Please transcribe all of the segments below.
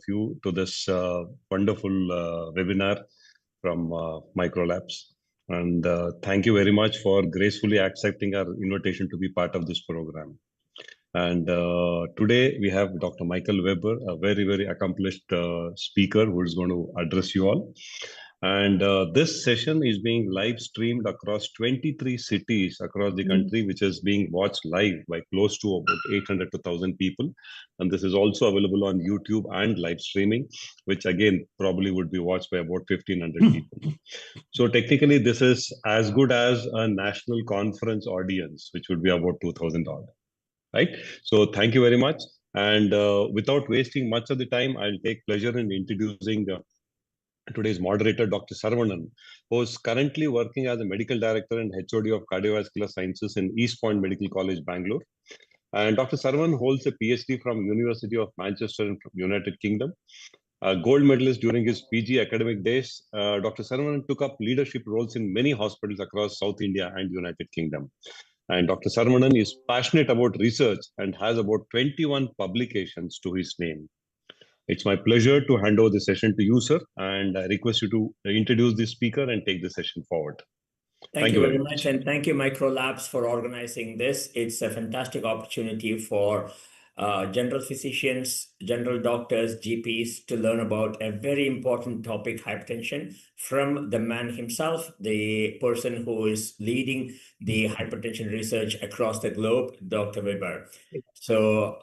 you to this wonderful webinar from Microlabs. And thank you very much for gracefully accepting our invitation to be part of this program. And today we have Dr. Michael Weber, a very, very accomplished speaker who is going to address you all. And this session is being live streamed across 23 cities across the country, which is being watched live by close to about 800 to 1,000 people. And this is also available on YouTube and live streaming, which again probably would be watched by about 1,500 people. So technically, this is as good as a national conference audience, which would be about 2,000 odd. Right? So thank you very much. And without wasting much of the time, I'll take pleasure in introducing today's moderator, Dr. Saravanan, who is currently working as a medical director and HOD of cardiovascular sciences in East Point Medical College, Bangalore. And Dr. Saravanan holds a PhD from University of Manchester in United Kingdom. A gold medalist during his PG academic days, Dr. Saravanan took up leadership roles in many hospitals across South India and United Kingdom. And Dr. Saravanan is passionate about research and has about 21 publications to his name. It's my pleasure to hand over the session to you, sir, and I request you to introduce the speaker and take the session forward. Thank you very much. And thank you, Microlabs, for organizing this. It's a fantastic opportunity for general physicians, general doctors, GPs to learn about a very important topic, hypertension, from the man himself, the person who is leading the hypertension research across the globe, Dr. Weber. So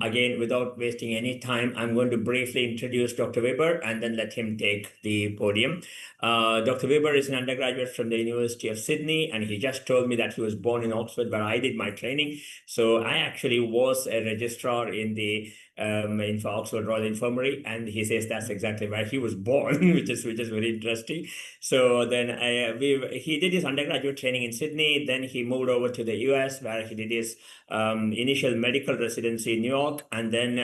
again, without wasting any time, I'm going to briefly introduce Dr. Weber and then let him take the podium. Dr. Weber is an undergraduate from the University of Sydney, and he just told me that he was born in Oxford, where I did my training. So I actually was a registrar in the for Oxford Royal Infirmary, and he says that's exactly where he was born, which is very interesting. So then he did his undergraduate training in Sydney. Then he moved over to the US, where he did his initial medical residency in New York, and then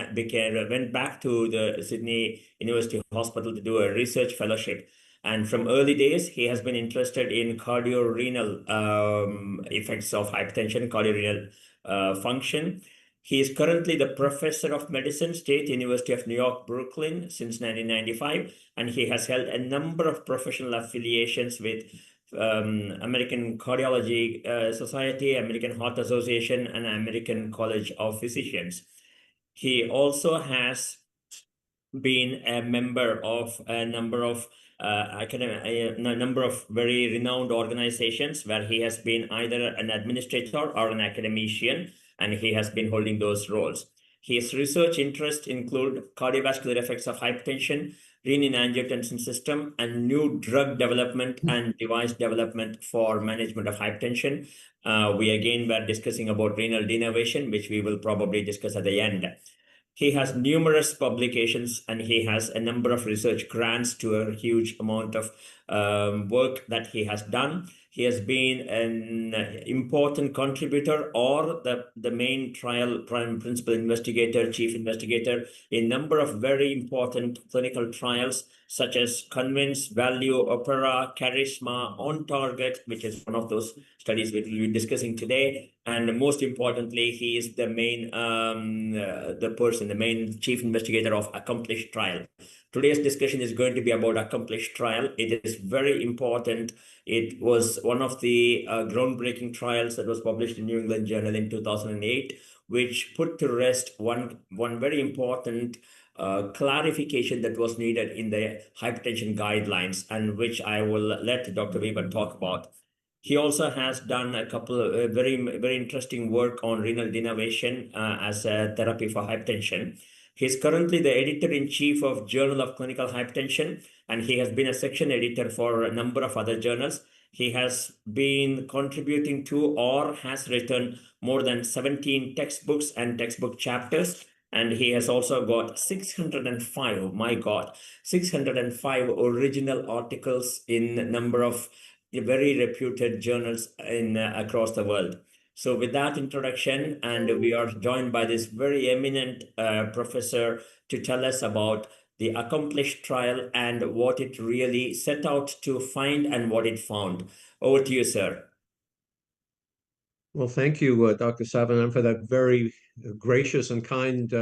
went back to the Sydney University Hospital to do a research fellowship. And from early days, he has been interested in cardiorenal effects of hypertension, cardiorenal function. He is currently the professor of medicine, State University of New York, Brooklyn, since 1995, and he has held a number of professional affiliations with American Cardiology Society, American Heart Association, and American College of Physicians. He also has been a member of a number of very renowned organizations where he has been either an administrator or an academician, and he has been holding those roles. His research interests include cardiovascular effects of hypertension, renin-angiotensin system, and new drug development and device development for management of hypertension. We again were discussing about renal denervation, which we will probably discuss at the end. He has numerous publications, and he has a number of research grants to a huge amount of work that he has done. He has been an important contributor or the main prime principal investigator, chief investigator in a number of very important clinical trials, such as CONVINCE, VALUE, OPERA, CHARISMA, On Target, which is one of those studies we will be discussing today. And most importantly, he is the main the main chief investigator of ACCOMPLISH trial. Today's discussion is going to be about ACCOMPLISH trial. It is very important. It was one of the groundbreaking trials that was published in New England Journal in 2008, which put to rest one very important clarification that was needed in the hypertension guidelines, and which I will let Dr. Weber talk about. He also has done a couple of very interesting work on renal denervation as a therapy for hypertension. He's currently the editor-in-chief of Journal of Clinical Hypertension, and he has been a section editor for a number of other journals. He has been contributing to or has written more than 17 textbooks and textbook chapters. And he has also got 605, oh my God, 605 original articles in a number of very reputed journals across the world. So with that introduction, and we are joined by this very eminent professor to tell us about the ACCOMPLISH trial and what it really set out to find and what it found. Over to you, sir. Well, thank you, Dr. Saravanan, for that very gracious and kind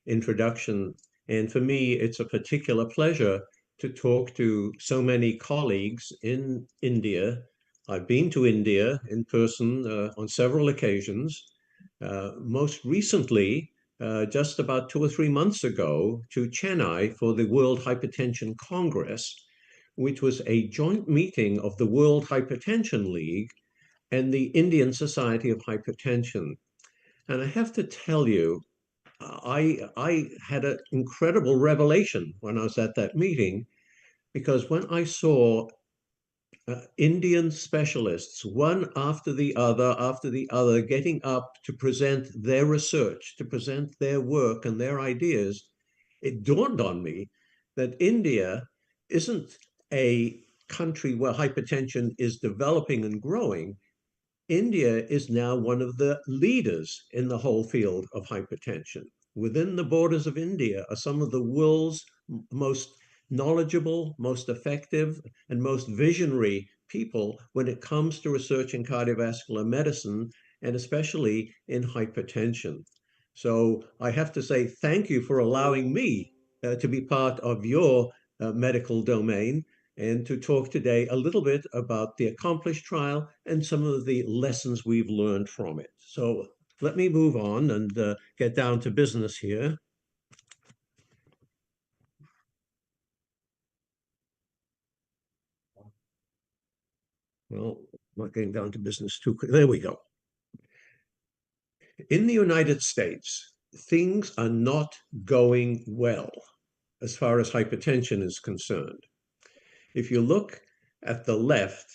introduction. And for me, it's a particular pleasure to talk to so many colleagues in India. I've been to India in person on several occasions. Most recently, just about 2 or 3 months ago, to Chennai for the World Hypertension Congress, which was a joint meeting of the World Hypertension League and the Indian Society of Hypertension. And I have to tell you, I had an incredible revelation when I was at that meeting, because when I saw Indian specialists, one after the other, getting up to present their research, to present their work and their ideas, it dawned on me that India isn't a country where hypertension is developing and growing. India is now one of the leaders in the whole field of hypertension. Within the borders of India are some of the world's most knowledgeable, most effective, and most visionary people when it comes to research in cardiovascular medicine, and especially in hypertension. So I have to say thank you for allowing me to be part of your medical domain, and to talk today a little bit about the ACCOMPLISH trial and some of the lessons we've learned from it. So let me move on and get down to business here. Well, I'm not getting down to business too quick. There we go. In the United States, things are not going well as far as hypertension is concerned. If you look at the left,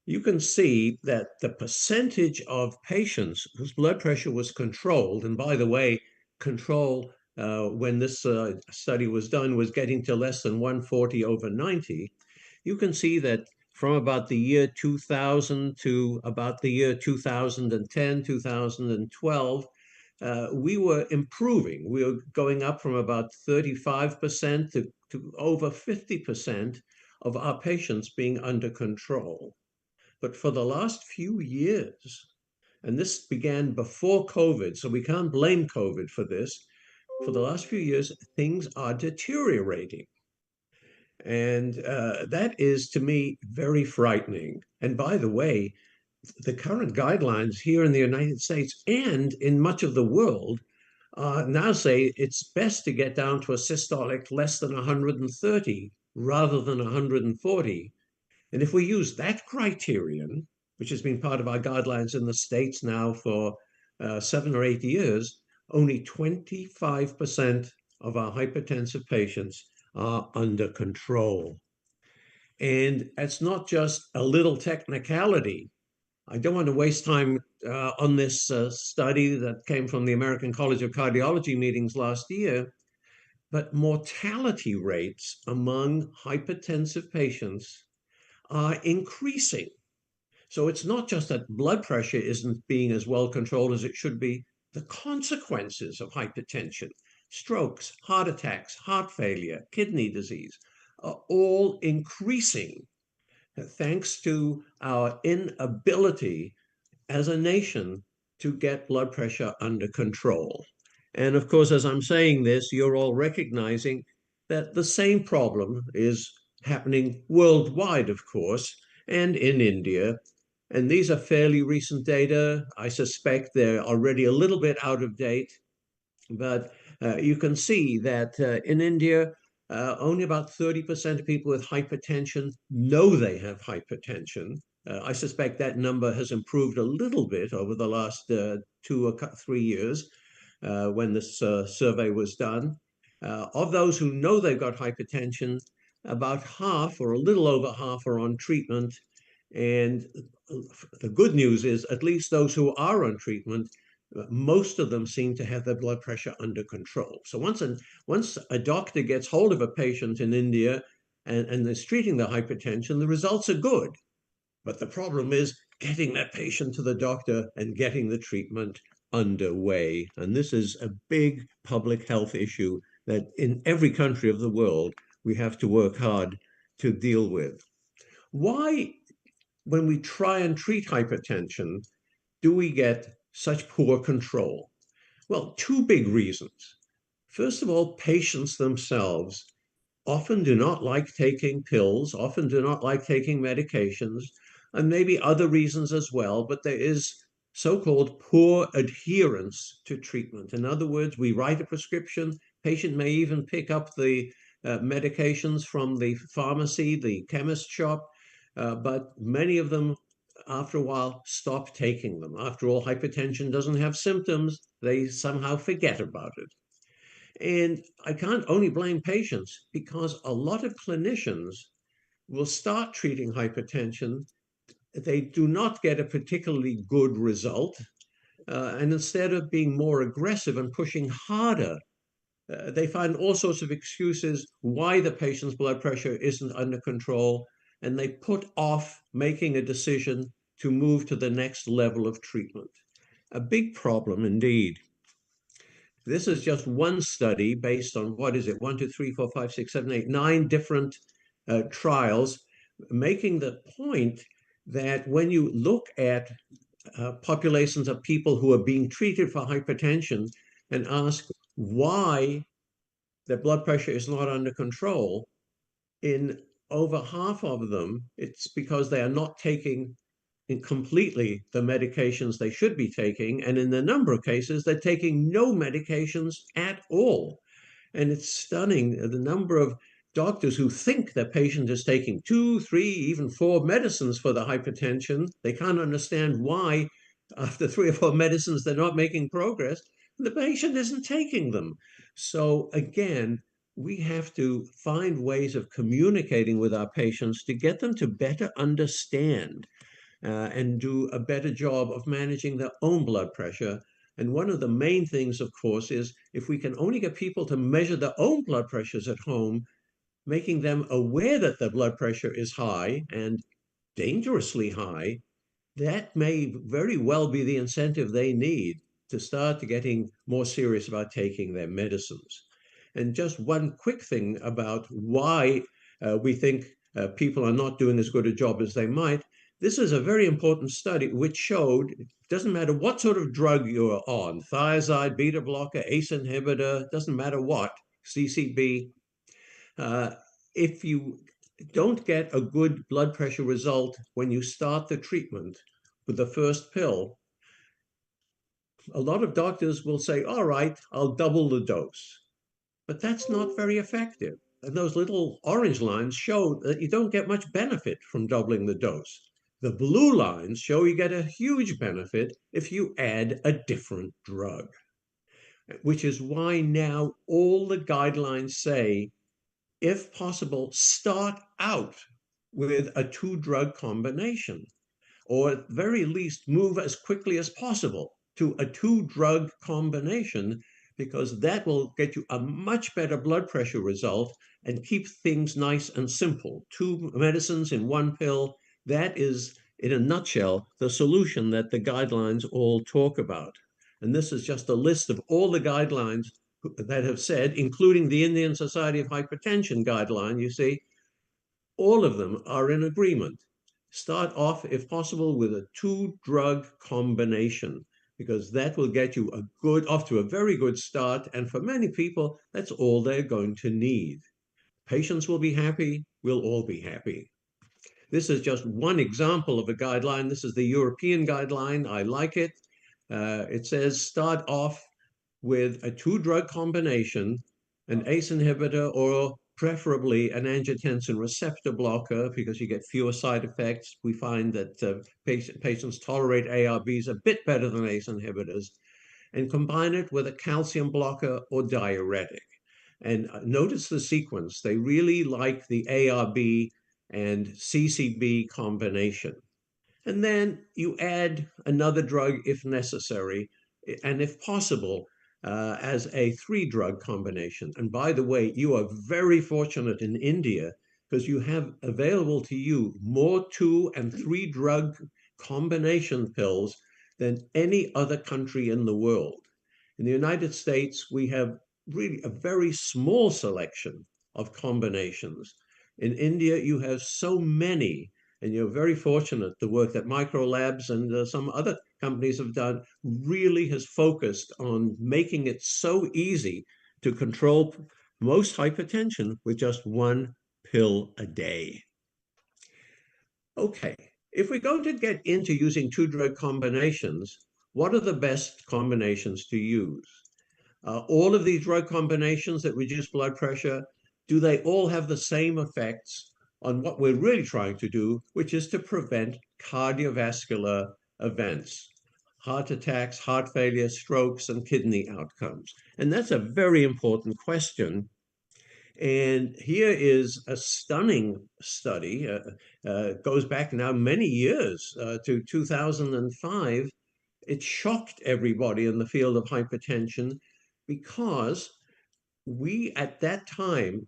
you can see that the percentage of patients whose blood pressure was controlled, and by the way, control when this study was done was getting to less than 140/90, you can see that from about the year 2000 to about the year 2010, 2012, we were improving. We were going up from about 35% to over 50% of our patients being under control. But for the last few years, and this began before COVID, so we can't blame COVID for this, for the last few years, things are deteriorating. And that is, to me, very frightening. And by the way, the current guidelines here in the United States and in much of the world now say it's best to get down to a systolic less than 130 rather than 140. And if we use that criterion, which has been part of our guidelines in the States now for 7 or 8 years, only 25% of our hypertensive patients are under control. And it's not just a little technicality. I don't want to waste time on this study that came from the American College of Cardiology meetings last year, but mortality rates among hypertensive patients are increasing. So it's not just that blood pressure isn't being as well controlled as it should be. The consequences of hypertension, strokes, heart attacks, heart failure, kidney disease, are all increasing thanks to our inability as a nation to get blood pressure under control. And of course, as I'm saying this, you're all recognizing that the same problem is happening worldwide, of course, and in India. And these are fairly recent data. I suspect they're already a little bit out of date, but you can see that in India, only about 30% of people with hypertension know they have hypertension. I suspect that number has improved a little bit over the last 2 or 3 years when this survey was done. Of those who know they've got hypertension, about half or a little over half are on treatment. And the good news is, at least those who are on treatment, most of them seem to have their blood pressure under control. So once a doctor gets hold of a patient in India and is treating the hypertension, the results are good. But the problem is getting that patient to the doctor and getting the treatment underway. And this is a big public health issue that in every country of the world, we have to work hard to deal with. Why, when we try and treat hypertension, do we get such poor control? Well, two big reasons. First of all, patients themselves often do not like taking pills, often do not like taking medications, and maybe other reasons as well, but there is so-called poor adherence to treatment. In other words, we write a prescription, patient may even pick up the medications from the pharmacy, the chemist shop, but many of them, after a while, stop taking them. After all, hypertension doesn't have symptoms, they somehow forget about it. And I can't only blame patients, because a lot of clinicians will start treating hypertension. They do not get a particularly good result. And instead of being more aggressive and pushing harder, they find all sorts of excuses why the patient's blood pressure isn't under control. And they put off making a decision to move to the next level of treatment. A big problem indeed. This is just one study based on, what is it, 1, 2, 3, 4, 5, 6, 7, 8, 9 different trials, making the point that when you look at populations of people who are being treated for hypertension and ask why their blood pressure is not under control, in over half of them, it's because they are not taking completely the medications they should be taking. And in a number of cases, they're taking no medications at all. And it's stunning the number of doctors who think their patient is taking 2, 3, even 4 medicines for the hypertension. They can't understand why, after 3 or 4 medicines, they're not making progress. The patient isn't taking them. So again, we have to find ways of communicating with our patients to get them to better understand and do a better job of managing their own blood pressure. And one of the main things, of course, is if we can only get people to measure their own blood pressures at home, making them aware that their blood pressure is high and dangerously high, that may very well be the incentive they need to start getting more serious about taking their medicines. And just one quick thing about why we think people are not doing as good a job as they might. This is a very important study which showed it doesn't matter what sort of drug you're on, thiazide, beta blocker, ACE inhibitor, doesn't matter what, CCB, if you don't get a good blood pressure result when you start the treatment with the first pill, a lot of doctors will say, all right, I'll double the dose. But that's not very effective. And those little orange lines show that you don't get much benefit from doubling the dose. The blue lines show you get a huge benefit if you add a different drug, which is why now all the guidelines say, if possible, start out with a 2-drug combination, or at very least move as quickly as possible to a 2-drug combination, because that will get you a much better blood pressure result and keep things nice and simple. 2 medicines in 1 pill, that is, in a nutshell, the solution that the guidelines all talk about. And this is just a list of all the guidelines that have said, including the Indian Society of Hypertension guideline, you see, all of them are in agreement. Start off, if possible, with a 2-drug combination, because that will get you off to a very good start. And for many people, that's all they're going to need. Patients will be happy, we'll all be happy. This is just one example of a guideline. This is the European guideline. I like it. It says start off with a 2-drug combination, an ACE inhibitor, or preferably an angiotensin receptor blocker, because you get fewer side effects. We find that patients tolerate ARBs a bit better than ACE inhibitors, and combine it with a calcium blocker or diuretic. And notice the sequence. They really like the ARB and CCB combination. And then you add another drug if necessary, and if possible, as a 3-drug combination. And by the way, you are very fortunate in India, because you have available to you more 2- and 3-drug combination pills than any other country in the world. In the United States, we have really a very small selection of combinations. In India, you have so many, and you're very fortunate. The work that Microlabs and some other companies have done really has focused on making it so easy to control most hypertension with just one pill a day. Okay, if we're going to get into using two drug combinations, what are the best combinations to use? All of these drug combinations that reduce blood pressure, do they all have the same effects on what we're really trying to do, which is to prevent cardiovascular events, heart attacks, heart failure, strokes, and kidney outcomes? And that's a very important question. And here is a stunning study, goes back now many years to 2005. It shocked everybody in the field of hypertension because we at that time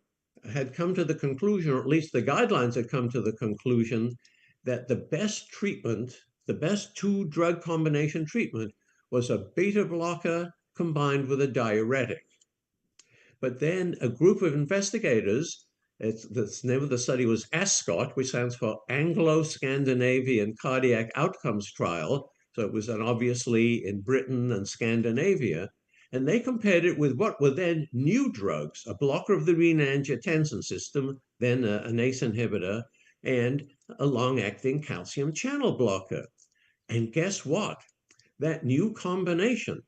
had come to the conclusion, or at least the guidelines had come to the conclusion, that the best treatment, the best two drug combination treatment, was a beta blocker combined with a diuretic. But then a group of investigators, the name of the study was ASCOT, which stands for Anglo-Scandinavian Cardiac Outcomes Trial. So it was obviously in Britain and Scandinavia. And they compared it with what were then new drugs, a blocker of the renin-angiotensin system, then an ACE inhibitor, and a long-acting calcium channel blocker. And guess what? That new combination,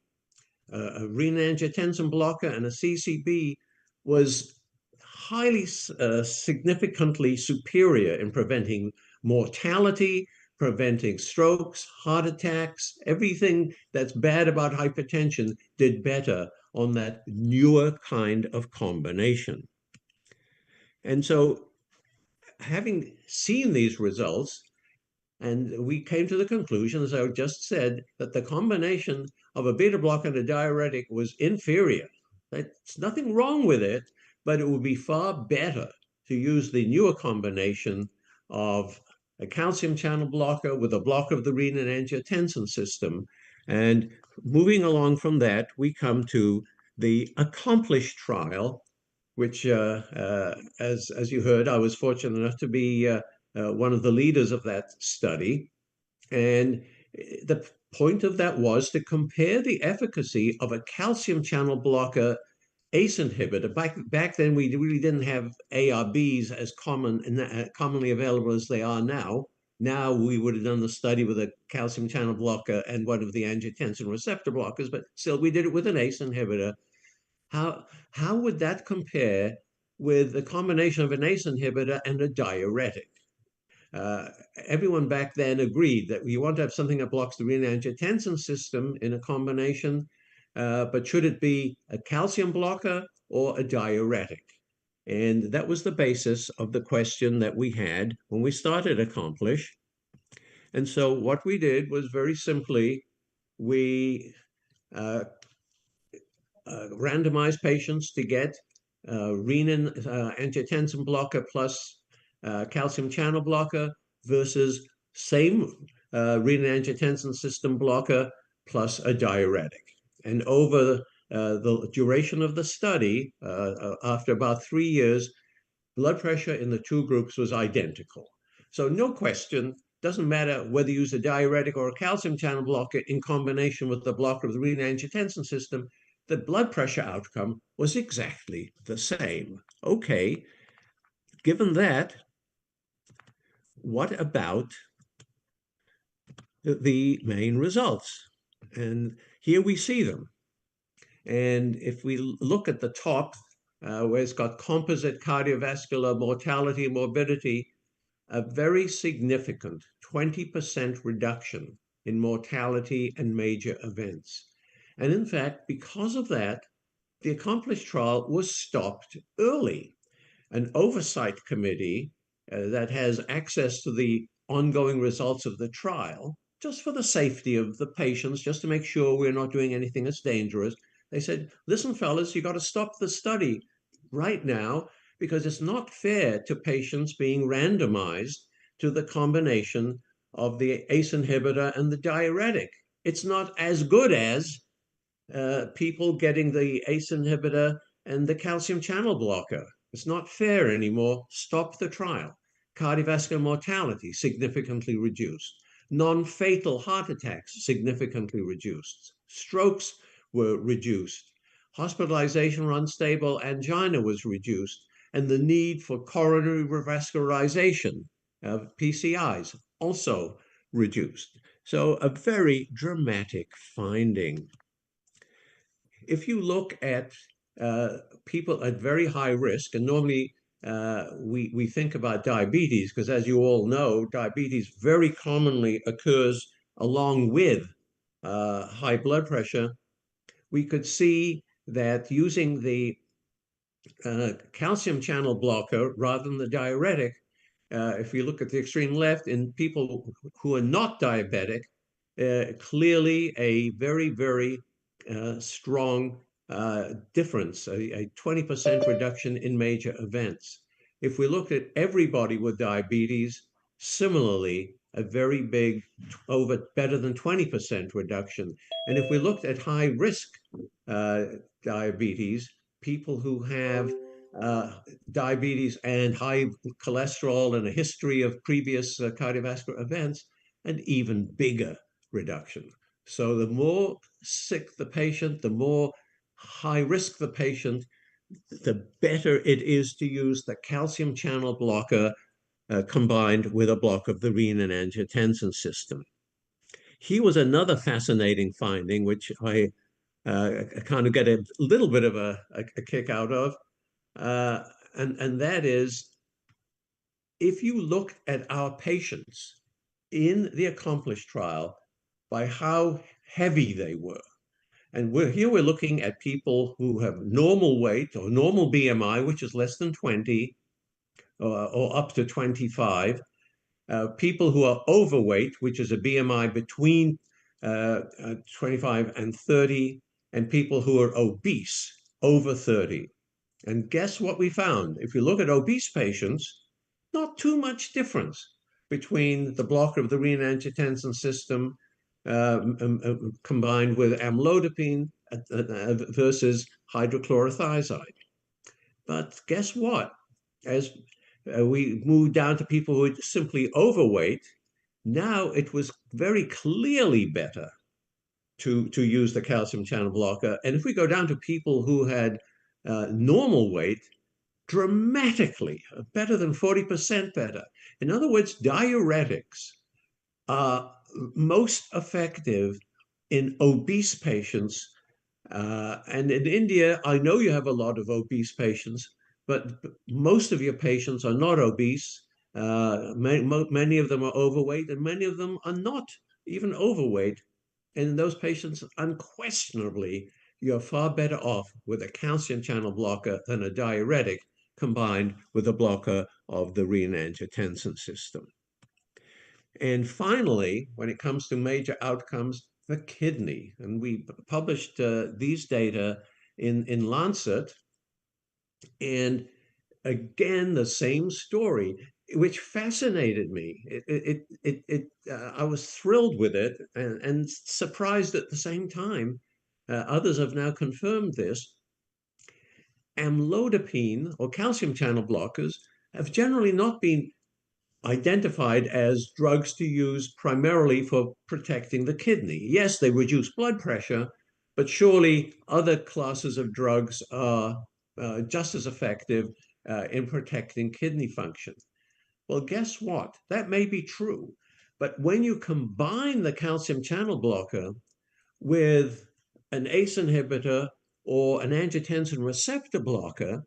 a renin-angiotensin blocker and a CCB, was highly significantly superior in preventing mortality, preventing strokes, heart attacks. Everything that's bad about hypertension did better on that newer kind of combination. And so, having seen these results, and we came to the conclusion, as I just said, that the combination of a beta blocker and a diuretic was inferior. There's nothing wrong with it, but it would be far better to use the newer combination of a calcium channel blocker with a blocker of the renin-angiotensin system. And moving along from that, we come to the ACCOMPLISH trial, which, as you heard, I was fortunate enough to be one of the leaders of that study. And the point of that was to compare the efficacy of a calcium channel blocker ACE inhibitor. Back then, we really didn't have ARBs as commonly available as they are now. Now we would have done the study with a calcium channel blocker and one of the angiotensin receptor blockers, but still we did it with an ACE inhibitor. How would that compare with the combination of an ACE inhibitor and a diuretic? Everyone back then agreed that you want to have something that blocks the renin-angiotensin system in a combination, but should it be a calcium blocker or a diuretic? And that was the basis of the question that we had when we started ACCOMPLISH. And so what we did was very simply, we randomized patients to get renin-angiotensin blocker plus calcium channel blocker versus same renin-angiotensin system blocker plus a diuretic. And over the duration of the study, after about 3 years, blood pressure in the two groups was identical. So no question, doesn't matter whether you use a diuretic or a calcium channel blocker in combination with the blocker of the renin-angiotensin system, the blood pressure outcome was exactly the same. Okay, given that, what about the main results? And here we see them. And if we look at the top, where it's got composite cardiovascular mortality and morbidity, a very significant 20% reduction in mortality and major events. And in fact, because of that, the ACCOMPLISH trial was stopped early. An oversight committee that has access to the ongoing results of the trial, just for the safety of the patients, just to make sure we're not doing anything that's dangerous, they said, listen, fellas, you got to stop the study right now because it's not fair to patients being randomized to the combination of the ACE inhibitor and the diuretic. It's not as good as people getting the ACE inhibitor and the calcium channel blocker. It's not fair anymore. Stop the trial. Cardiovascular mortality significantly reduced. Non-fatal heart attacks significantly reduced. Strokes were reduced. hospitalization for unstable angina was reduced, and the need for coronary revascularization of PCIs also reduced. So a very dramatic finding. If you look at people at very high risk, and normally we think about diabetes, because as you all know, diabetes very commonly occurs along with high blood pressure. We could see that using the calcium channel blocker rather than the diuretic, if you look at the extreme left, in people who are not diabetic, clearly a very, very strong difference, a 20% reduction in major events. If we looked at everybody with diabetes, similarly, a very big, better than 20% reduction. And if we looked at high risk diabetes, people who have diabetes and high cholesterol and a history of previous cardiovascular events, an even bigger reduction. So the more sick the patient, the more high risk the patient, the better it is to use the calcium channel blocker combined with a block of the renin-angiotensin system. Here was another fascinating finding, which I kind of get a little bit of a kick out of, and that is, if you look at our patients in the ACCOMPLISH trial by how heavy they were, and here we're looking at people who have normal weight or normal BMI, which is less than 20 or up to 25, people who are overweight, which is a BMI between 25 and 30, and people who are obese, over 30. And guess what we found? If you look at obese patients, not too much difference between the blocker of the renin-angiotensin system combined with amlodipine versus hydrochlorothiazide. But guess what? As we moved down to people who were simply overweight, now it was very clearly better to use the calcium channel blocker. And if we go down to people who had normal weight, dramatically better than 40% better. In other words, diuretics are most effective in obese patients. And in India, I know you have a lot of obese patients, but most of your patients are not obese. Many of them are overweight, and many of them are not even overweight. And in those patients, unquestionably, you're far better off with a calcium channel blocker than a diuretic combined with a blocker of the renin-angiotensin system. And finally, when it comes to major outcomes, the kidney. And we published these data in Lancet. And again, the same story, which fascinated me. I was thrilled with it and surprised at the same time. Others have now confirmed this. Amlodipine or calcium channel blockers have generally not been identified as drugs to use primarily for protecting the kidney. Yes, they reduce blood pressure, but surely other classes of drugs are just as effective in protecting kidney function. Well, guess what? That may be true, but when you combine the calcium channel blocker with an ACE inhibitor or an angiotensin receptor blocker,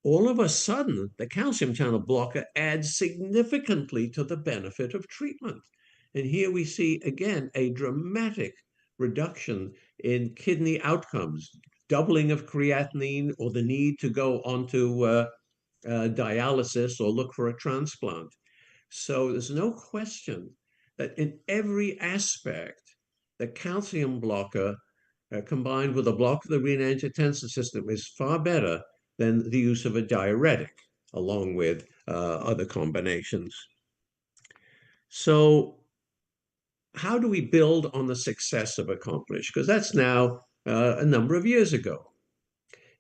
all of a sudden, the calcium channel blocker adds significantly to the benefit of treatment. And here we see, again, a dramatic reduction in kidney outcomes, doubling of creatinine or the need to go onto dialysis or look for a transplant. So there's no question that in every aspect, the calcium blocker combined with a block of the renin-angiotensin system is far better than the use of a diuretic, along with other combinations. So how do we build on the success of ACCOMPLISH? Because that's now a number of years ago.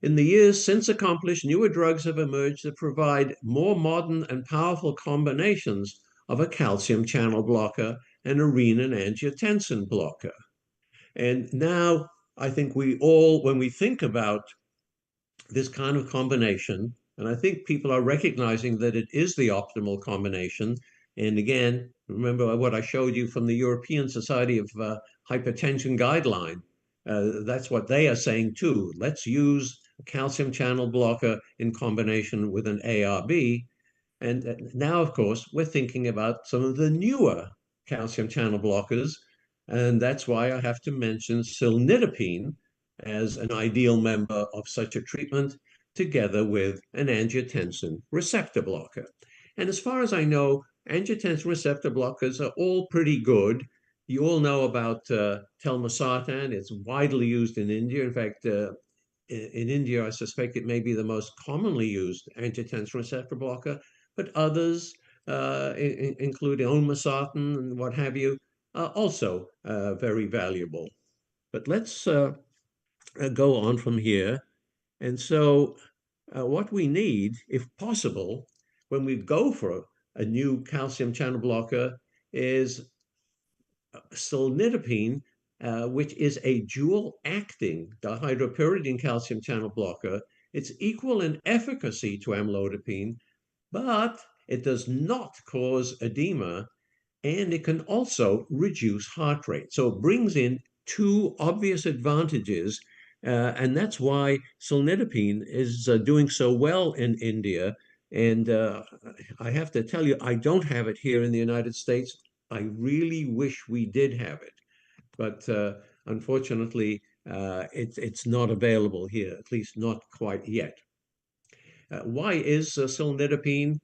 In the years since ACCOMPLISH, newer drugs have emerged that provide more modern and powerful combinations of a calcium channel blocker and a renin-angiotensin blocker. And now I think we all, when we think about this kind of combination, and I think people are recognizing that it is the optimal combination. And again, remember what I showed you from the European Society of Hypertension guideline. That's what they are saying too. Let's use a calcium channel blocker in combination with an ARB. And now, of course, we're thinking about some of the newer calcium channel blockers. And that's why I have to mention cilnidipine as an ideal member of such a treatment, together with an angiotensin receptor blocker. And as far as I know, angiotensin receptor blockers are all pretty good. You all know about telmisartan. It's widely used in India. In fact, in India, I suspect it may be the most commonly used angiotensin receptor blocker, but others, including olmesartan and what have you, are also very valuable. But let's go on from here. And so what we need, if possible, when we go for a new calcium channel blocker is cilnidipine, which is a dual-acting dihydropyridine calcium channel blocker. It's equal in efficacy to amlodipine, but it does not cause edema, and it can also reduce heart rate. So it brings in two obvious advantages, and that's why cilnidipine is doing so well in India. And I have to tell you, I don't have it here in the United States. I really wish we did have it, but unfortunately, it's not available here, at least not quite yet. Why is cilnidipine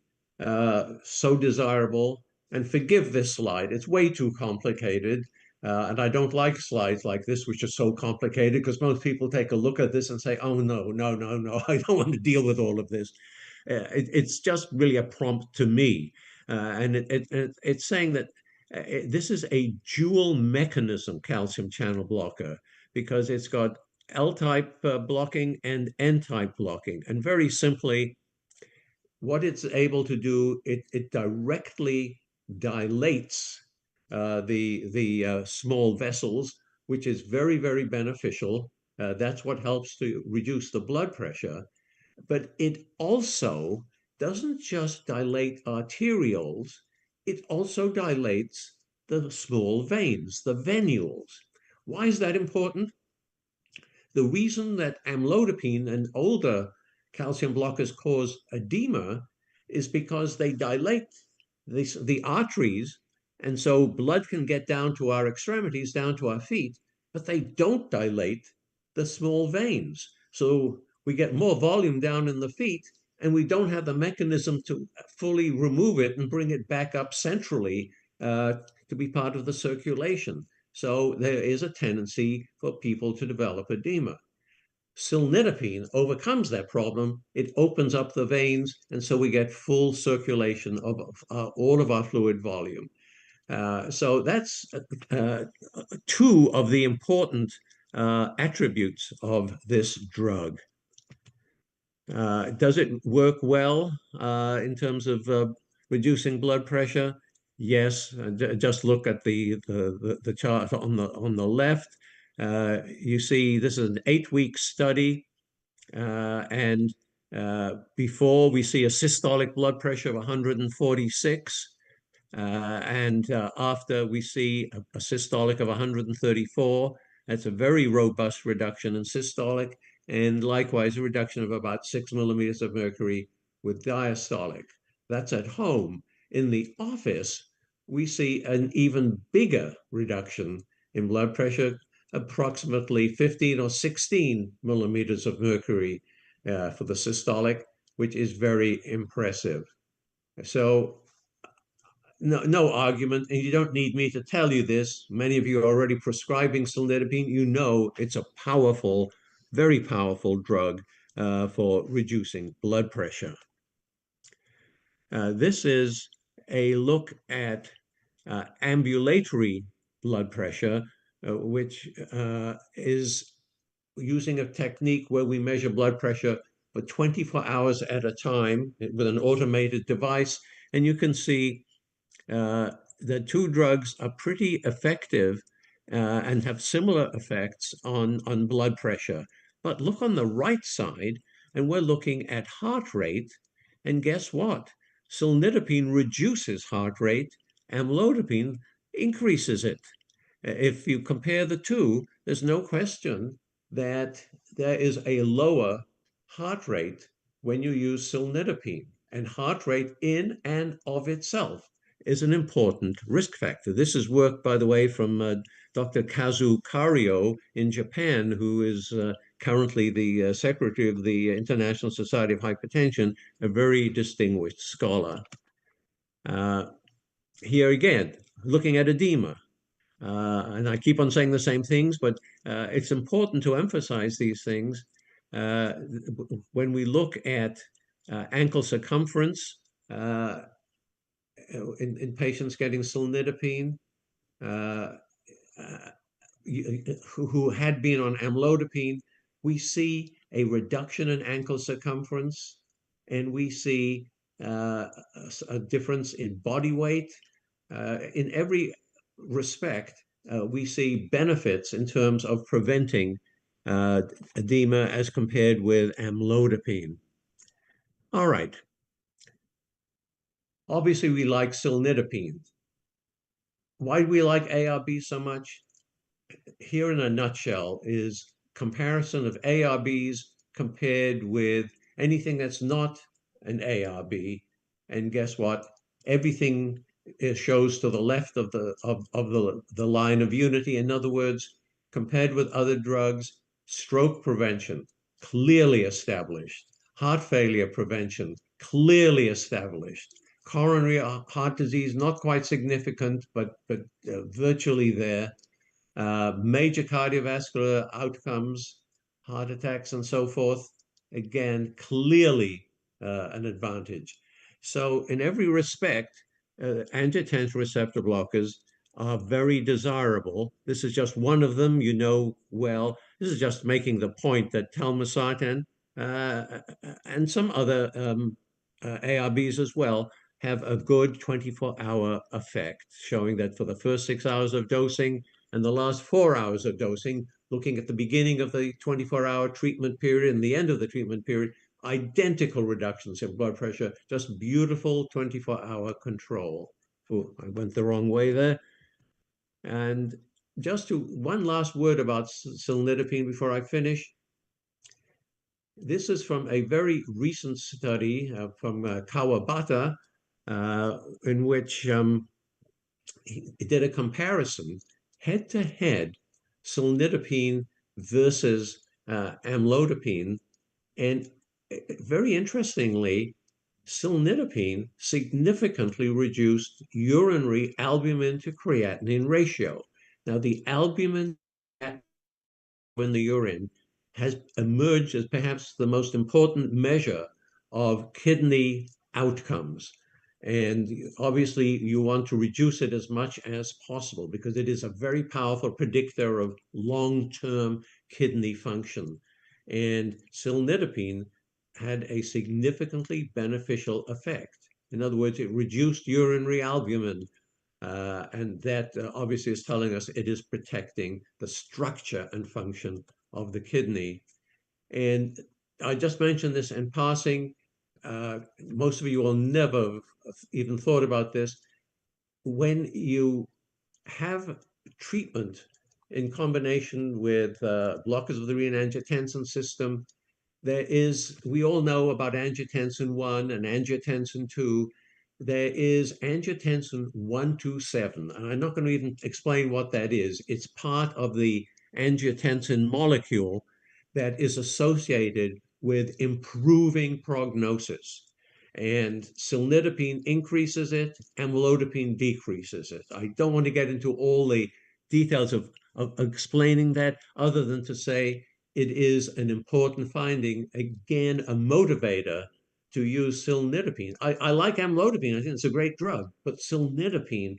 so desirable? And forgive this slide, it's way too complicated. And I don't like slides like this, which are so complicated, because most people take a look at this and say, oh, no, I don't want to deal with all of this. It's just really a prompt to me. And it's saying that this is a dual mechanism calcium channel blocker, because it's got L-type blocking and N-type blocking. And very simply, what it's able to do, it directly dilates the small vessels, which is very, very beneficial. That's what helps to reduce the blood pressure. But it also doesn't just dilate arterioles, it also dilates the small veins, the venules. Why is that important? The reason that amlodipine and older calcium blockers cause edema is because they dilate the arteries, and so blood can get down to our extremities, down to our feet, but they don't dilate the small veins. So we get more volume down in the feet, and we don't have the mechanism to fully remove it and bring it back up centrally to be part of the circulation. So there is a tendency for people to develop edema. Cilnidipine overcomes that problem. It opens up the veins, and so we get full circulation of all of our fluid volume. So that's two of the important attributes of this drug. Does it work well in terms of reducing blood pressure? Yes. Just look at the chart on the left. You see this is an 8-week study, and before we see a systolic blood pressure of 146, and after we see a systolic of 134. That's a very robust reduction in systolic, and likewise a reduction of about 6 millimeters of mercury with diastolic. That's at home. In the office, we see an even bigger reduction in blood pressure, approximately 15 or 16 millimeters of mercury for the systolic, which is very impressive. So no argument, and you don't need me to tell you this. Many of you are already prescribing cilnidipine. You know it's a powerful, very powerful drug for reducing blood pressure. This is a look at ambulatory blood pressure, which is using a technique where we measure blood pressure for 24 hours at a time with an automated device. And you can see the two drugs are pretty effective and have similar effects on blood pressure. But look on the right side, and we're looking at heart rate. And guess what? Cilnidipine reduces heart rate, amlodipine increases it. If you compare the two, there's no question that there is a lower heart rate when you use cilnidipine. And heart rate in and of itself is an important risk factor. This is work, by the way, from Dr. Kazu Kario in Japan, who is currently the secretary of the International Society of Hypertension, a very distinguished scholar. Here again, looking at edema. And I keep on saying the same things, but it's important to emphasize these things. When we look at ankle circumference in patients getting cilnidipine, who had been on amlodipine, we see a reduction in ankle circumference, and we see a difference in body weight. In every respect, we see benefits in terms of preventing edema as compared with amlodipine. All right. Obviously, we like cilnidipine. Why do we like ARB so much? Here in a nutshell is comparison of ARBs compared with anything that's not an ARB. And guess what? Everything shows to the left of the line of unity. In other words, compared with other drugs, stroke prevention, clearly established. Heart failure prevention, clearly established. Coronary heart disease, not quite significant, but virtually there. Major cardiovascular outcomes, heart attacks and so forth, again, clearly an advantage. So in every respect, angiotensin receptor blockers are very desirable. This is just one of them, you know well. This is just making the point that telmisartan and some other ARBs as well have a good 24-hour effect, showing that for the first 6 hours of dosing and the last 4 hours of dosing, looking at the beginning of the 24-hour treatment period and the end of the treatment period, identical reductions in blood pressure, just beautiful 24-hour control. Oh, I went the wrong way there. And just one last word about cilnidipine before I finish. This is from a very recent study from Kawabata, in which he did a comparison head-to-head cilnidipine versus amlodipine. And very interestingly, cilnidipine significantly reduced urinary albumin to creatinine ratio. Now, the albumin in the urine has emerged as perhaps the most important measure of kidney outcomes. And obviously, you want to reduce it as much as possible because it is a very powerful predictor of long-term kidney function. And cilnidipine had a significantly beneficial effect. In other words, it reduced urinary albumin, and that obviously is telling us it is protecting the structure and function of the kidney. And I just mentioned this in passing. Most of you will never even thought about this. When you have treatment in combination with blockers of the renin-angiotensin system, there is, we all know about angiotensin 1 and angiotensin 2. There is angiotensin 127, and I'm not going to even explain what that is. It's part of the angiotensin molecule that is associated with improving prognosis. And cilnidipine increases it, amlodipine decreases it. I don't want to get into all the details of explaining that, other than to say it is an important finding, again, a motivator to use cilnidipine. I like amlodipine, I think it's a great drug, but cilnidipine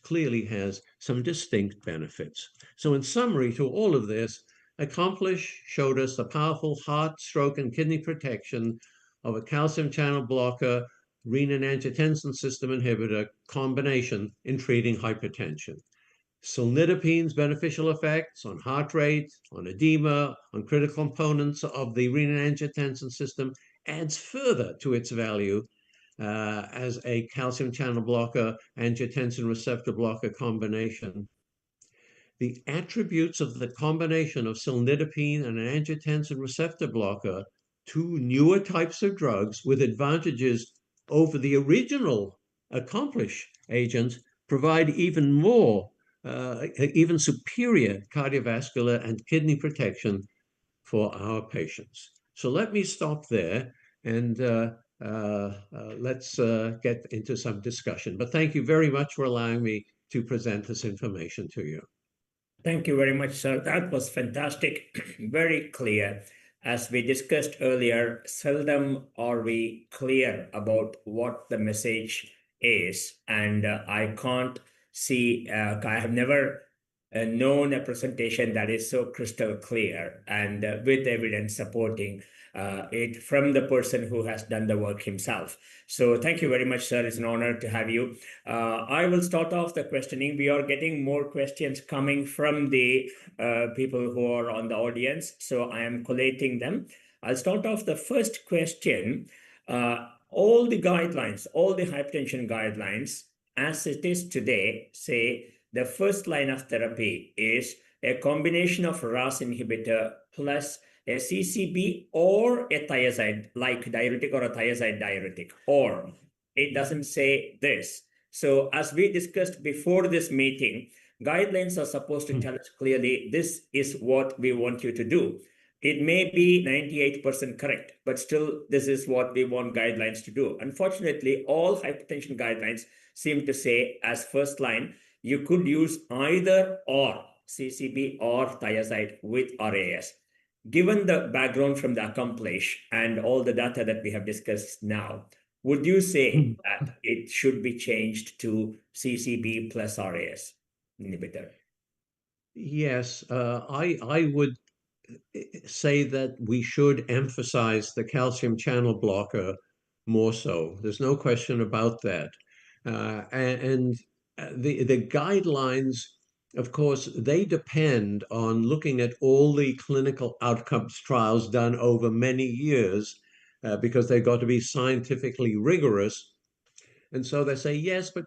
clearly has some distinct benefits. So in summary to all of this, Accomplish showed us the powerful heart, stroke, and kidney protection of a calcium channel blocker, renin-angiotensin system inhibitor combination in treating hypertension. Cilnidipine's beneficial effects on heart rate, on edema, on critical components of the renin-angiotensin system adds further to its value as a calcium channel blocker, angiotensin receptor blocker combination. The attributes of the combination of cilnidipine and an angiotensin receptor blocker, two newer types of drugs with advantages over the original accomplished agents, provide even more, even superior cardiovascular and kidney protection for our patients. So let me stop there and let's get into some discussion. But thank you very much for allowing me to present this information to you. Thank you very much, sir. That was fantastic, very clear. As we discussed earlier, seldom are we clear about what the message is. And I can't see, I have never known a presentation that is so crystal clear and with evidence supporting it from the person who has done the work himself. So thank you very much, sir. It's an honor to have you. I will start off the questioning. We are getting more questions coming from the people who are on the audience. So I am collating them. I'll start off the first question. All the guidelines, all the hypertension guidelines, as it is today, say the first line of therapy is a combination of RAS inhibitor plus a CCB or a thiazide like diuretic or a thiazide diuretic, or it doesn't say this. So as we discussed before this meeting, guidelines are supposed to tell us clearly, this is what we want you to do. It may be 98% correct, but still this is what we want guidelines to do. Unfortunately, all hypertension guidelines seem to say as first line, you could use either or CCB or thiazide with RAS. Given the background from the accomplished and all the data that we have discussed now, would you say that it should be changed to CCB plus RAS inhibitor? Yes, I would say that we should emphasize the calcium channel blocker more so. There's no question about that. And the guidelines, of course, they depend on looking at all the clinical outcomes trials done over many years because they've got to be scientifically rigorous. And so they say, yes, but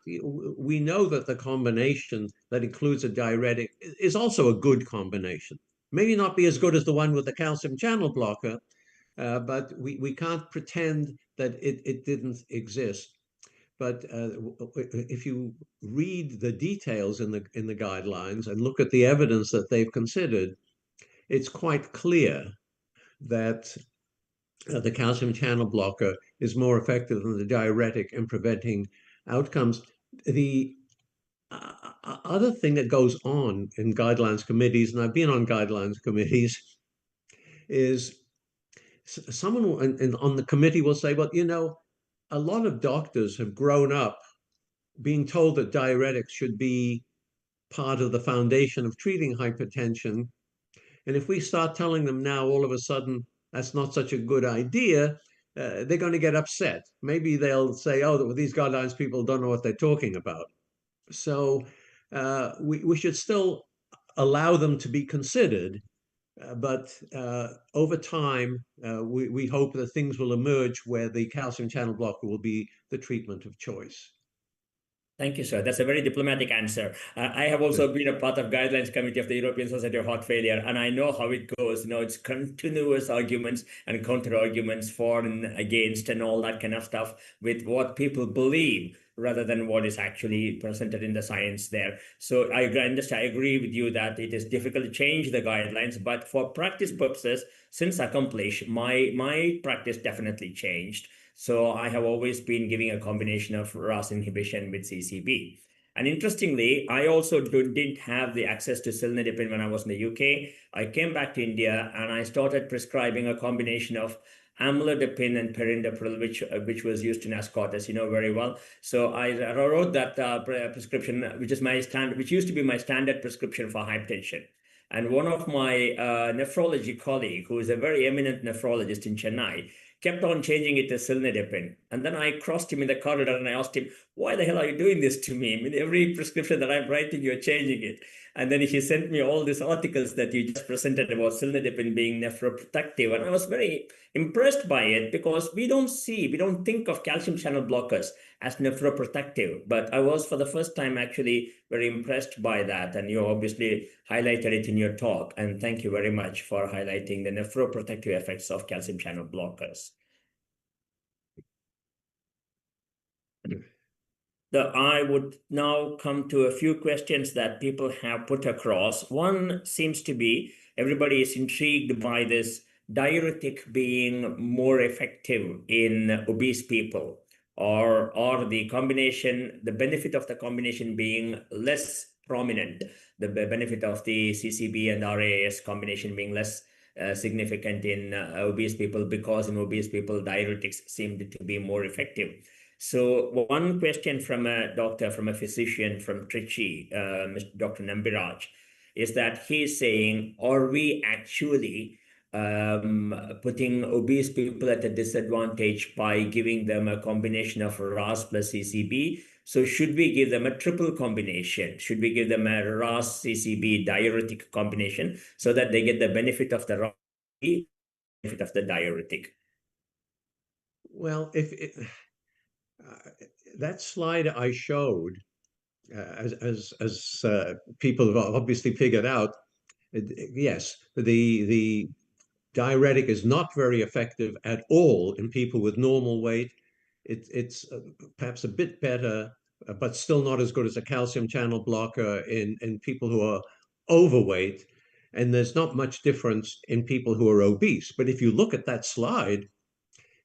we know that the combination that includes a diuretic is also a good combination. Maybe not be as good as the one with the calcium channel blocker, but we can't pretend that it didn't exist. But if you read the details in the guidelines and look at the evidence that they've considered, it's quite clear that the calcium channel blocker is more effective than the diuretic in preventing outcomes. The other thing that goes on in guidelines committees, and I've been on guidelines committees, is someone on the committee will say, well, you know, a lot of doctors have grown up being told that diuretics should be part of the foundation of treating hypertension. And if we start telling them now, all of a sudden, that's not such a good idea, they're going to get upset. Maybe they'll say, oh, these guidelines people don't know what they're talking about. So we should still allow them to be considered. But over time, we hope that things will emerge where the calcium channel blocker will be the treatment of choice. Thank you, sir. That's a very diplomatic answer. I have also been a part of guidelines committee of the European Society of Heart Failure, and I know how it goes. You know, it's continuous arguments and counter arguments for and against and all that kind of stuff with what people believe rather than what is actually presented in the science there. So I agree with you that it is difficult to change the guidelines, but for practice purposes, since accomplished, my practice definitely changed. So I have always been giving a combination of RAS inhibition with CCB. And interestingly, I also didn't have the access to cilnidipine when I was in the UK. I came back to India and I started prescribing a combination of amlodipine and perindopril, which was used in Ascortes, you know very well. So I wrote that prescription, which used to be my standard prescription for hypertension. And one of my nephrology colleague, who is a very eminent nephrologist in Chennai, kept on changing it to cilnidipine. And then I crossed him in the corridor and I asked him, why the hell are you doing this to me? I mean, every prescription that I'm writing, you're changing it. And then he sent me all these articles that you just presented about cilnidipine being nephroprotective. And I was very impressed by it because we don't think of calcium channel blockers as nephroprotective. But I was, for the first time, actually very impressed by that. And you obviously highlighted it in your talk. And thank you very much for highlighting the nephroprotective effects of calcium channel blockers. I would now come to a few questions that people have put across. One seems to be, everybody is intrigued by this diuretic being more effective in obese people, or the combination, the benefit of the combination being less prominent, the benefit of the CCB and RAS combination being less significant in obese people, because in obese people, diuretics seemed to be more effective. So one question from a doctor, from a physician from Trichy, Dr. Nambiraj, is that he's saying, are we actually putting obese people at a disadvantage by giving them a combination of RAS plus CCB? So should we give them a triple combination? Should we give them a RAS CCB diuretic combination so that they get the benefit of the RAS, benefit of the diuretic? Well, that slide I showed, as people have obviously figured out, yes, the diuretic is not very effective at all in people with normal weight. It's perhaps a bit better, but still not as good as a calcium channel blocker in people who are overweight. And there's not much difference in people who are obese. But if you look at that slide,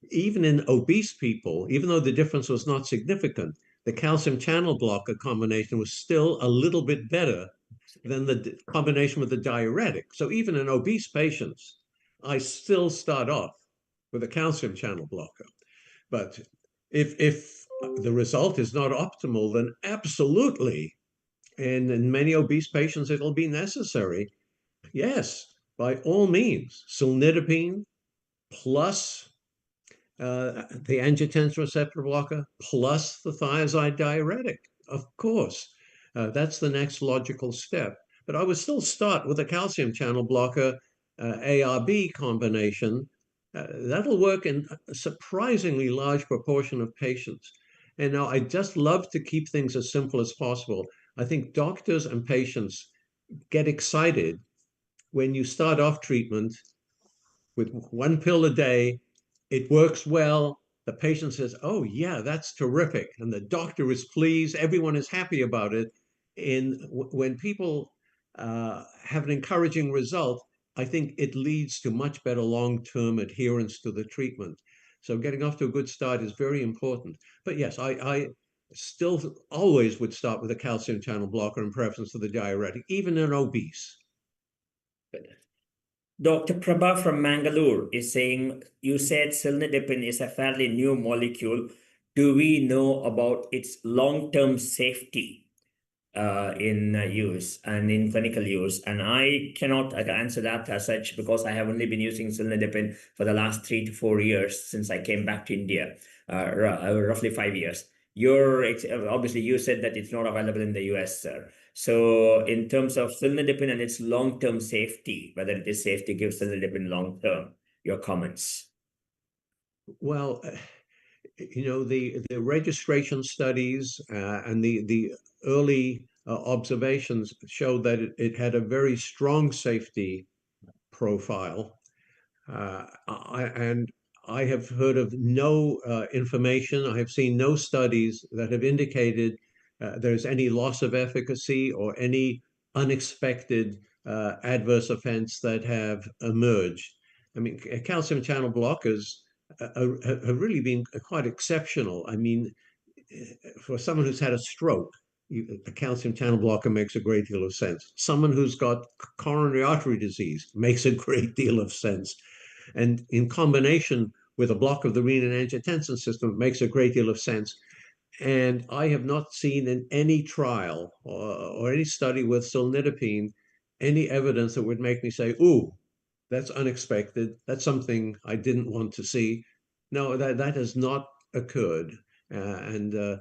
even in obese people, even though the difference was not significant, the calcium channel blocker combination was still a little bit better than the combination with the diuretic. So even in obese patients, I still start off with a calcium channel blocker. But if the result is not optimal, then absolutely, and in many obese patients, it'll be necessary. Yes, by all means, cilnidipine plus the angiotensin receptor blocker plus the thiazide diuretic. Of course, that's the next logical step. But I would still start with a calcium channel blocker ARB combination. That'll work in a surprisingly large proportion of patients. And now I just love to keep things as simple as possible. I think doctors and patients get excited when you start off treatment with one pill a day. It works well. The patient says, oh, yeah, that's terrific. And the doctor is pleased. Everyone is happy about it. And when people have an encouraging result, I think it leads to much better long-term adherence to the treatment. So getting off to a good start is very important. But yes, I still always would start with a calcium channel blocker in preference to the diuretic, even in obese. Dr. Prabha from Mangalore is saying, you said cilnidipine is a fairly new molecule. Do we know about its long-term safety in use and in clinical use? And I cannot answer that as such because I have only been using cilnidipine for the last 3 to 4 years since I came back to India, roughly 5 years. Obviously, you said that it's not available in the US, sir. So in terms of cilnidipine and its long-term safety, whether it is safe to give cilnidipine long-term, your comments? Well, the registration studies and the early observations showed that it had a very strong safety profile. And I have heard of no information. I have seen no studies that have indicated there's any loss of efficacy or any unexpected adverse events that have emerged. I mean, calcium channel blockers have really been quite exceptional. I mean, for someone who's had a stroke, a calcium channel blocker makes a great deal of sense. Someone who's got coronary artery disease makes a great deal of sense. And in combination with a block of the renin-angiotensin system, it makes a great deal of sense. And I have not seen in any trial or any study with cilnidipine any evidence that would make me say, ooh, that's unexpected. That's something I didn't want to see. No, that has not occurred. I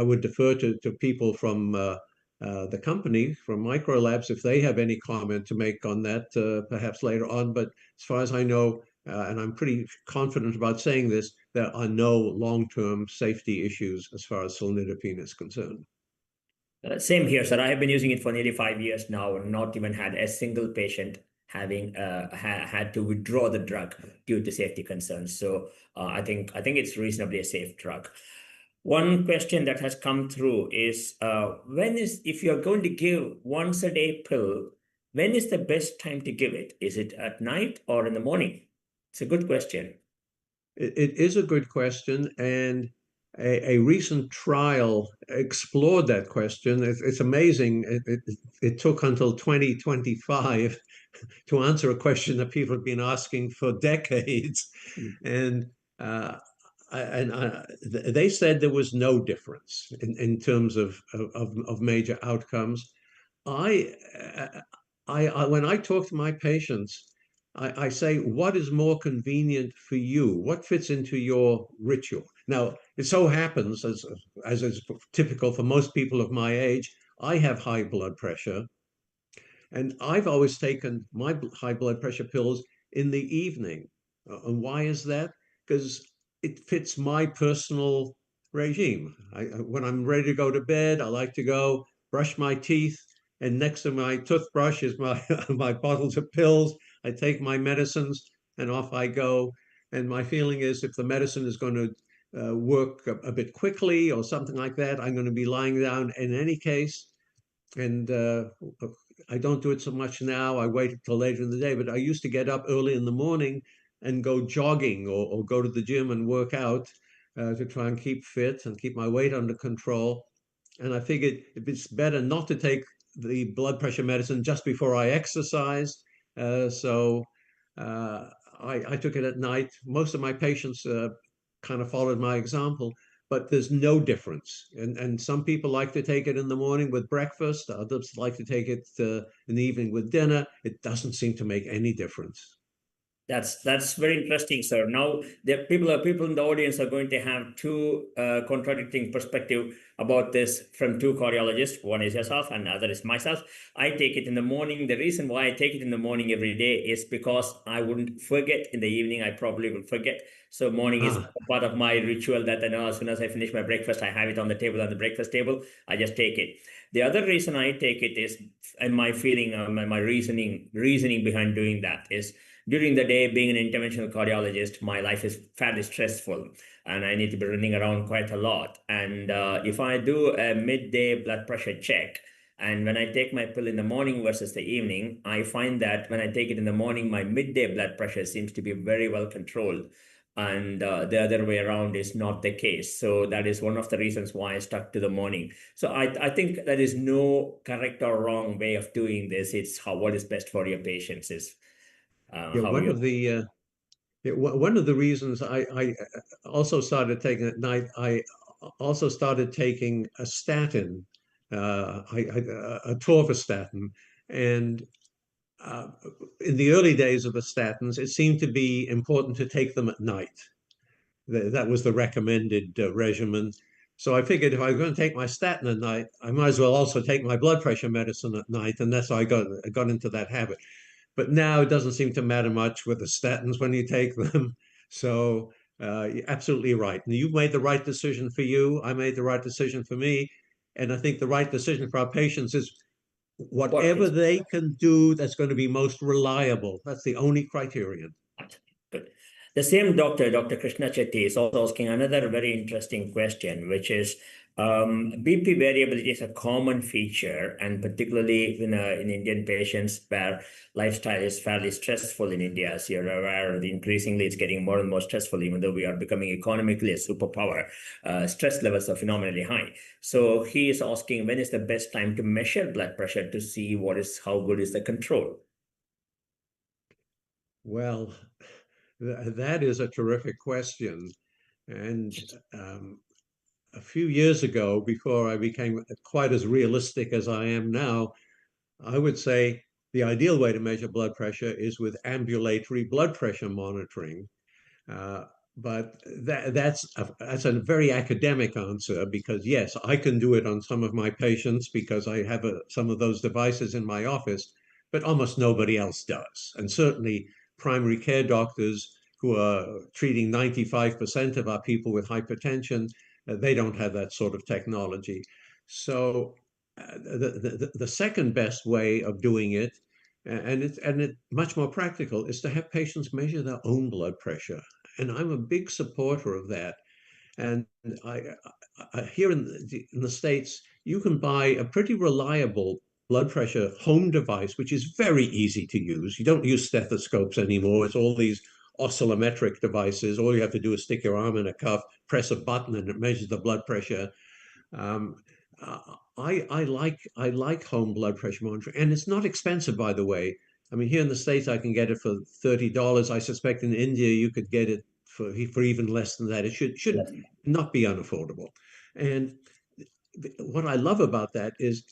would defer to people from the company, from Microlabs, if they have any comment to make on that, perhaps later on. But as far as I know, and I'm pretty confident about saying this, there are no long-term safety issues as far as cilnidipine is concerned. Same here, sir. I have been using it for nearly 5 years now, and not even had a single patient having had to withdraw the drug due to safety concerns. So I think it's reasonably a safe drug. One question that has come through is if you're going to give once a day pill, when is the best time to give it? Is it at night or in the morning? It's a good question. It is a good question, and a recent trial explored that question. It's amazing. It took until 2025 to answer a question that people have been asking for decades. And they said there was no difference in terms of major outcomes. When I talk to my patients, I say, what is more convenient for you? What fits into your ritual? Now, it so happens, as is typical for most people of my age, I have high blood pressure. And I've always taken my high blood pressure pills in the evening. And why is that? Because it fits my personal regime. When I'm ready to go to bed, I like to go brush my teeth, and next to my toothbrush is my my bottles of pills. I take my medicines, and off I go. And my feeling is, if the medicine is going to work a bit quickly or something like that, I'm going to be lying down in any case. And I don't do it so much now. I wait until later in the day, but I used to get up early in the morning and go jogging or go to the gym and work out to try and keep fit and keep my weight under control. And I figured it's better not to take the blood pressure medicine just before I exercise. So I took it at night. Most of my patients kind of followed my example, but there's no difference. And some people like to take it in the morning with breakfast. Others like to take it in the evening with dinner. It doesn't seem to make any difference. That's very interesting, sir. Now, the people in the audience are going to have two contradicting perspective about this from two cardiologists. One is yourself, and the other is myself. I take it in the morning. The reason why I take it in the morning every day is because I wouldn't forget in the evening. I probably will forget. So morning is part of my ritual that I know as soon as I finish my breakfast, I have it on the table, on the breakfast table. I just take it. The other reason I take it is, and my feeling, my reasoning behind doing that is, during the day, being an interventional cardiologist, my life is fairly stressful and I need to be running around quite a lot. And if I do a midday blood pressure check, and when I take my pill in the morning versus the evening, I find that when I take it in the morning, my midday blood pressure seems to be very well controlled. And the other way around is not the case. So that is one of the reasons why I stuck to the morning. So I think there is no correct or wrong way of doing this. It's what is best for your patients is. One of the reasons I also started taking at night, I also started taking a statin, a torvastatin, and in the early days of the statins, it seemed to be important to take them at night. That was the recommended regimen. So I figured if I was going to take my statin at night, I might as well also take my blood pressure medicine at night, and that's how I got into that habit. But now it doesn't seem to matter much with the statins when you take them. So you're absolutely right. And you made the right decision for you. I made the right decision for me. And I think the right decision for our patients is whatever they can do that's going to be most reliable. That's the only criterion. Good. The same doctor, Dr. Krishna Chetty, is also asking another very interesting question, which is BP variability is a common feature, and particularly in Indian patients where lifestyle is fairly stressful in India. As you're aware, increasingly it's getting more and more stressful, even though we are becoming economically a superpower. Stress levels are phenomenally high. So he is asking, when is the best time to measure blood pressure to see how good is the control? Well, that is a terrific question. And a few years ago, before I became quite as realistic as I am now, I would say the ideal way to measure blood pressure is with ambulatory blood pressure monitoring. But that's a very academic answer, because yes, I can do it on some of my patients because I have some of those devices in my office, but almost nobody else does. And certainly primary care doctors who are treating 95% of our people with hypertension, they don't have that sort of technology. So the second best way of doing it, and it's much more practical, is to have patients measure their own blood pressure. And I'm a big supporter of that. And here in the States, you can buy a pretty reliable blood pressure home device, which is very easy to use. You don't use stethoscopes anymore. It's all these oscillometric devices. All you have to do is stick your arm in a cuff, press a button, and it measures the blood pressure. Um, I like home blood pressure monitoring, and it's not expensive, by the way. I mean, here in the States, I can get it for $30. I suspect in India you could get it for even less than that. It should not be unaffordable. And what I love about that is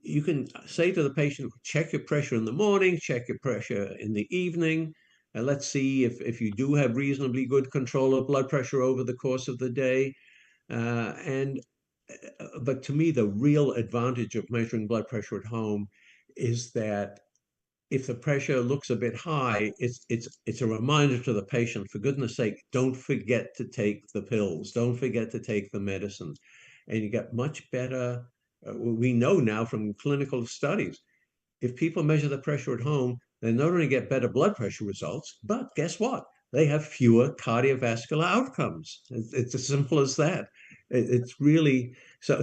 you can say to the patient, check your pressure in the morning, check your pressure in the evening, and let's see if you do have reasonably good control of blood pressure over the course of the day. But to me, the real advantage of measuring blood pressure at home is that if the pressure looks a bit high, it's a reminder to the patient, for goodness sake, don't forget to take the pills, don't forget to take the medicine. And you get much better. We know now from clinical studies, if people measure the pressure at home, they not only get better blood pressure results, but guess what? They have fewer cardiovascular outcomes. It's as simple as that. It's really so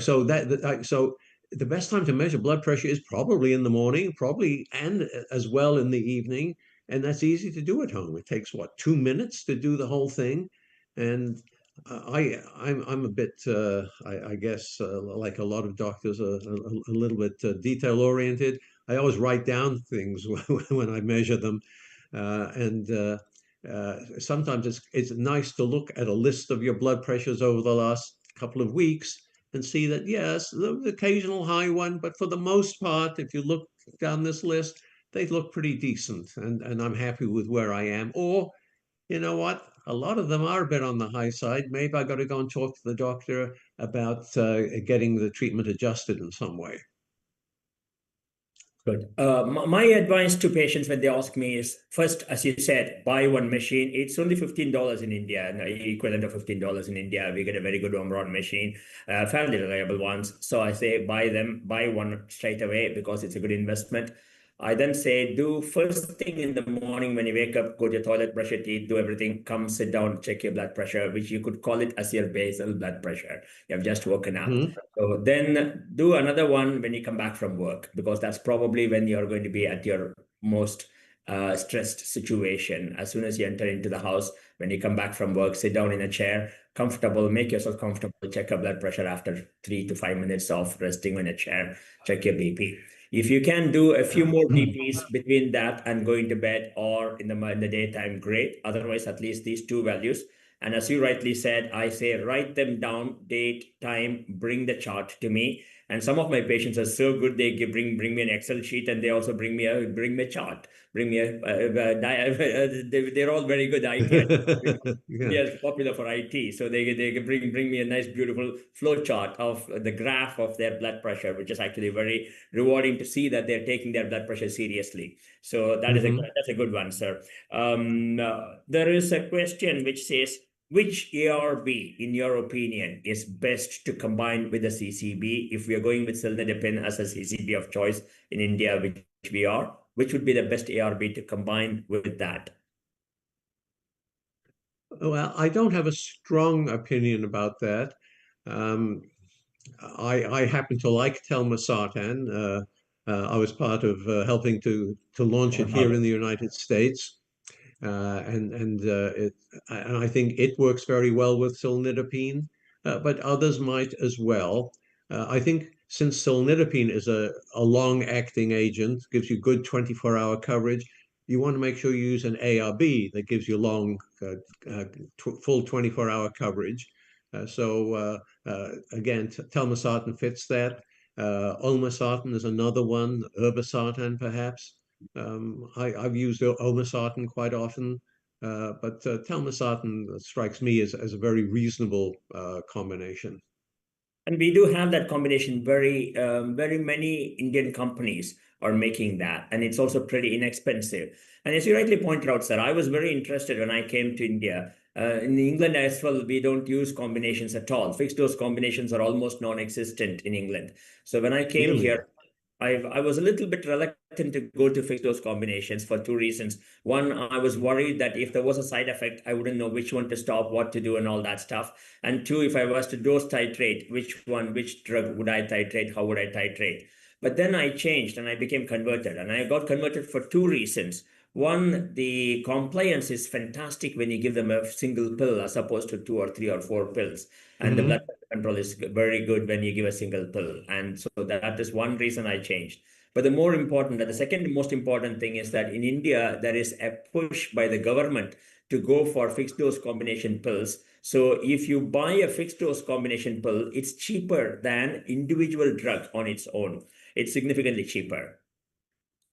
the best time to measure blood pressure is probably in the morning, probably and as well in the evening, and that's easy to do at home. It takes what, 2 minutes to do the whole thing, and I'm a bit I guess like a lot of doctors, a little bit detail oriented. I always write down things when I measure them, and sometimes it's nice to look at a list of your blood pressures over the last couple of weeks and see that yes, the occasional high one, but for the most part, if you look down this list, they look pretty decent, and I'm happy with where I am. Or you know what? A lot of them are a bit on the high side. Maybe I got to go and talk to the doctor about getting the treatment adjusted in some way. Good. My advice to patients when they ask me is, first, as you said, buy one machine. It's only $15 in India, and equivalent of $15 in India. We get a very good Omron machine, fairly reliable ones. So I say buy one straight away because it's a good investment. I then say, do first thing in the morning when you wake up, go to your toilet, brush your teeth, do everything, come sit down, check your blood pressure, which you could call it as your basal blood pressure. You have just woken up. So then do another one when you come back from work, because that's probably when you're going to be at your most stressed situation. As soon as you enter into the house, when you come back from work, sit down in a chair, comfortable, make yourself comfortable, check your blood pressure after 3 to 5 minutes of resting on a chair, check your BP. If you can do a few more BPs between that and going to bed or in the daytime, great. Otherwise, at least these two values. And as you rightly said, I say write them down, date, time, bring the chart to me. And some of my patients are so good, they bring me an Excel sheet, and they also bring me a chart. Bring me they're all very good. IT India is popular for IT, so they bring me a nice, beautiful flow chart of the graph of their blood pressure, which is actually very rewarding to see that they're taking their blood pressure seriously. So that is that's a good one, sir. There is a question which says, which ARB, in your opinion, is best to combine with the CCB? If we are going with cilnidipine as a CCB of choice in India, which we are, which would be the best ARB to combine with that? Well, I don't have a strong opinion about that. I happen to like telmisartan. I was part of helping to launch it here in the United States. And I think it works very well with cilnidipine, but others might as well. I think since cilnidipine is a long-acting agent, gives you good 24-hour coverage, you want to make sure you use an ARB that gives you long, full 24-hour coverage. Again, telmisartan fits that. Olmesartan is another one, irbesartan perhaps. I've used olmesartan quite often. but telmisartan strikes me as a very reasonable combination. And we do have that combination. Very many Indian companies are making that, and it's also pretty inexpensive. And as you rightly pointed out, sir, I was very interested when I came to India. In England as well, we don't use combinations at all. Fixed dose combinations are almost non-existent in England. So when I came here, I was a little bit reluctant to go to fixed dose combinations for two reasons. One, I was worried that if there was a side effect, I wouldn't know which one to stop, what to do, and all that stuff. And two, if I was to dose titrate, which drug would I titrate, how would I titrate? But then I changed and I became converted. And I got converted for two reasons. One, the compliance is fantastic when you give them a single pill as opposed to 2 or 3 or 4 pills. And the blood pressure control is very good when you give a single pill. And so that is one reason I changed. But the second most important thing is that in India, there is a push by the government to go for fixed dose combination pills. So if you buy a fixed dose combination pill, it's cheaper than individual drug on its own. It's significantly cheaper.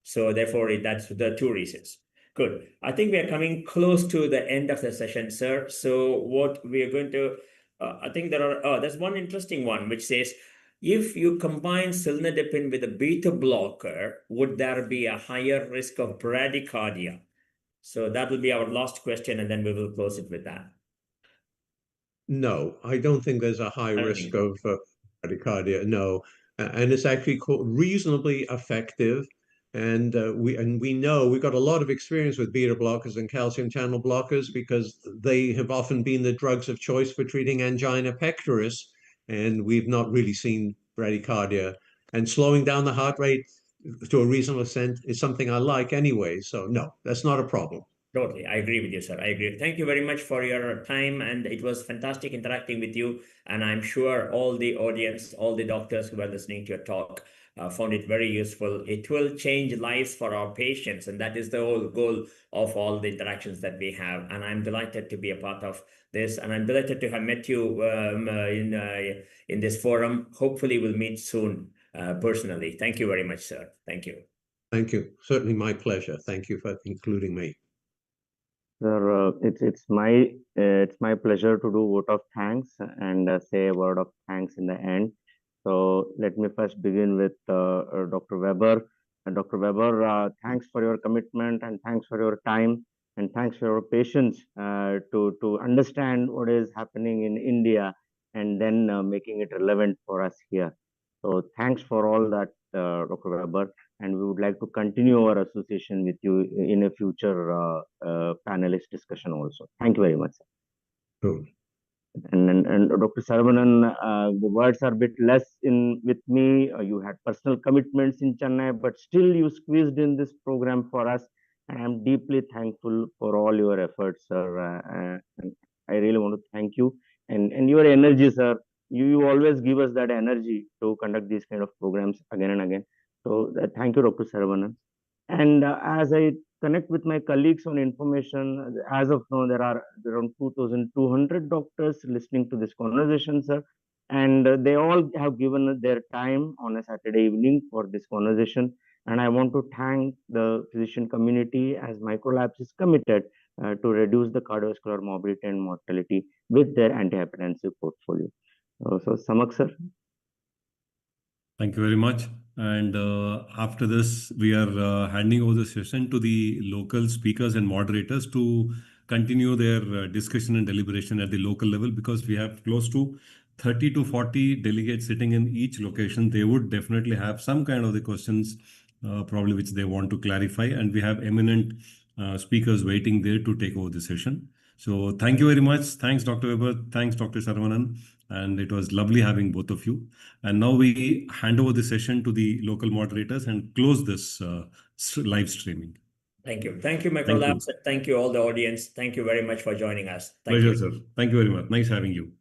So therefore, that's the two reasons. Good. I think we are coming close to the end of the session, sir. So what we are going to, I think there's one interesting one which says, if you combine cilnidipine with a beta blocker, would there be a higher risk of bradycardia? So that will be our last question, and then we will close it with that. No, I don't think there's a high risk of bradycardia. No, and it's actually reasonably effective. And we know we've got a lot of experience with beta blockers and calcium channel blockers because they have often been the drugs of choice for treating angina pectoris, and we've not really seen bradycardia. And slowing down the heart rate to a reasonable extent is something I like anyway. So no, that's not a problem. Totally. I agree with you, sir. I agree. Thank you very much for your time. And it was fantastic interacting with you. And I'm sure all the audience, all the doctors who are listening to your talk found it very useful. It will change lives for our patients. And that is the whole goal of all the interactions that we have. And I'm delighted to be a part of this. And I'm delighted to have met you in this forum. Hopefully we'll meet soon personally. Thank you very much, sir. Thank you. Thank you. Certainly my pleasure. Thank you for including me. Sir, it's my pleasure to do vote of thanks and say a word of thanks in the end. So let me first begin with Dr. Weber. Dr. Weber, thanks for your commitment and thanks for your time and thanks for your patience to understand what is happening in India and then making it relevant for us here. So thanks for all that, Dr. Weber. And we would like to continue our association with you in a future panelist discussion also. Thank you very much, sir. Cool. And Dr. Saravanan, the words are a bit less with me. You had personal commitments in Chennai, but still you squeezed in this program for us. And I'm deeply thankful for all your efforts, sir. And I really want to thank you. And your energy, sir. You always give us that energy to conduct these kind of programs again and again. So thank you, Dr. Saravanan. And as I connect with my colleagues on information, as of now, there are around 2,200 doctors listening to this conversation, sir. And they all have given their time on a Saturday evening for this conversation. And I want to thank the physician community as Microlabs is committed to reduce the cardiovascular morbidity and mortality with their antihypertensive portfolio. So Samak, sir. Thank you very much. And after this, we are handing over the session to the local speakers and moderators to continue their discussion and deliberation at the local level, because we have close to 30 to 40 delegates sitting in each location. They would definitely have some kind of the questions probably which they want to clarify. And we have eminent speakers waiting there to take over the session. So thank you very much. Thanks, Dr. Weber. Thanks, Dr. Saravanan. And it was lovely having both of you. And now we hand over the session to the local moderators and close this live streaming. Thank you. Thank you, Microlabs. Thank you, all the audience. Thank you very much for joining us. Thank Pleasure, you. sir. Thank you very much. Nice having you.